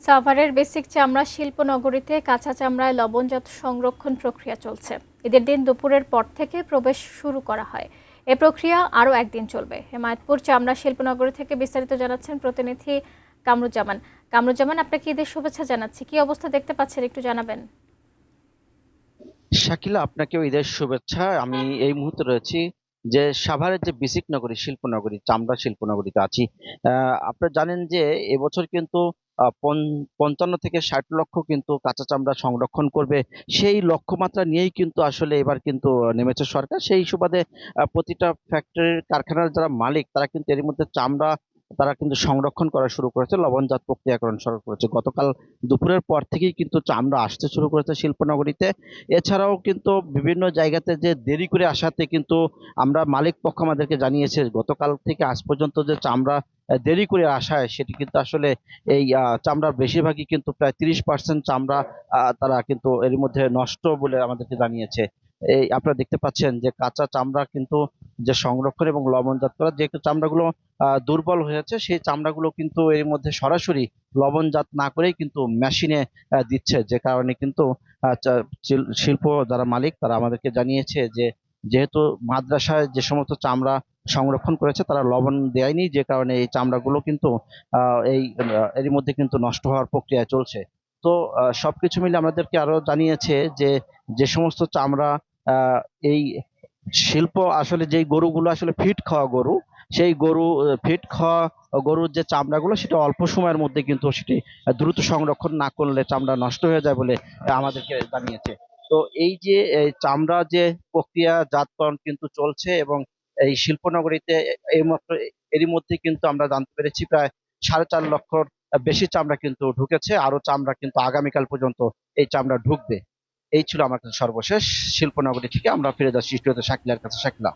সাভারের বেসিক চামড়া শিল্পনগরীতে কাঁচা চামড়ায় লবণজাত সংরক্ষণ প্রক্রিয়া চলছে। ঈদের দিন দুপুরের পর থেকে প্রবেশ শুরু করা হয়। এ প্রক্রিয়া আরও একদিন চলবে। হেমায়তপুর চামড়া শিল্পনগরী থেকে বিস্তারিত জানাচ্ছেন প্রতিনিধি কামরুজ্জামান। কামরুজ্জামান, আপনাকে ঈদের শুভেচ্ছা জানাচ্ছি। কি অবস্থা দেখতে পাচ্ছেন একটু জানাবেন? শাকিলা, আপনাকেও ঈদের শুভেচ্ছা। আমি এই মুহূর্তে রয়েছি যে সাভারের যে বিসিক নগরী শিল্পনগরী চামড়া শিল্পনগরীতে আছি। আপনারা জানেন যে এবছর কিন্তু 55 থেকে 60 লক্ষ কিন্তু কাঁচা চামড়া সংরক্ষণ করবে। সেই লক্ষ্যমাত্রা নিয়েই কিন্তু আসলে এবার কিন্তু নেমেছে সরকার। সেই সুবাদে প্রতিটা ফ্যাক্টরির কারখানার যারা মালিক তারা কিন্তু এর মধ্যে চামড়া তারা কিন্তু সংরক্ষণ করা শুরু করেছে, লবণজাত প্রক্রিয়াকরণ শুরু করেছে। গতকাল দুপুরের পর থেকেই কিন্তু চামড়া আসতে শুরু করেছে শিল্পনগরীতে। এছাড়াও কিন্তু বিভিন্ন জায়গাতে যে দেরি করে আসাতে কিন্তু আমরা মালিক পক্ষ আমাদেরকে জানিয়েছে গতকাল থেকে আজ পর্যন্ত যে চামড়া দেরি করে আসায় সেটি কিন্তু আসলে এই চামড়ার বেশিরভাগই কিন্তু প্রায় 30% চামড়া তারা কিন্তু এর মধ্যে নষ্ট বলে আমাদেরকে জানিয়েছে। এই আপনারা দেখতে পাচ্ছেন যে কাঁচা চামড়া কিন্তু যে সংরক্ষণ এবং লবণজাত করা যে চামড়াগুলো দুর্বল হয়েছে সেই চামড়াগুলো কিন্তু এর মধ্যে সরাসরি লবণজাত না করেই কিন্তু মেশিনে দিচ্ছে, যে কারণে কিন্তু শিল্প যারা মালিক তারা আমাদেরকে জানিয়েছে যে যেহেতু মাদ্রাসায় যে সমস্ত চামড়া সংরক্ষণ করেছে তারা লবণ দেয়নি, যে কারণে এই চামড়াগুলো কিন্তু এরই মধ্যে কিন্তু নষ্ট হওয়ার প্রক্রিয়া চলছে। তো সবকিছু মিলে আমাদেরকে আরো জানিয়েছে যে যে সমস্ত চামড়া আহ, এই শিল্প আসলে যেই গরুগুলো আসলে ফিট খাওয়া গরু, সেই গরু ফিট খাওয়া গরুর যে চামড়াগুলো সেটা অল্প সময়ের মধ্যে কিন্তু সেটি দ্রুত সংরক্ষণ না করলে চামড়া নষ্ট হয়ে যায় বলে আমাদেরকে জানিয়েছে। তো এই যে এই চামড়া যে প্রক্রিয়াজাতকরণ কিন্তু চলছে এবং এই শিল্পনগরীতে এই মাত্র এরই মধ্যে কিন্তু আমরা জানতে পেরেছি প্রায় 4.5 লক্ষর বেশি চামড়া কিন্তু ঢুকেছে, আরো চামড়া কিন্তু আগামীকাল পর্যন্ত এই চামড়া ঢুকবে। এই ছিল আমার কাছে সর্বশেষ। শিল্পনগরী থেকে আমরা ফিরে যাচ্ছি স্টুডিওতে, শাকিলার কাছে। শাকিলা।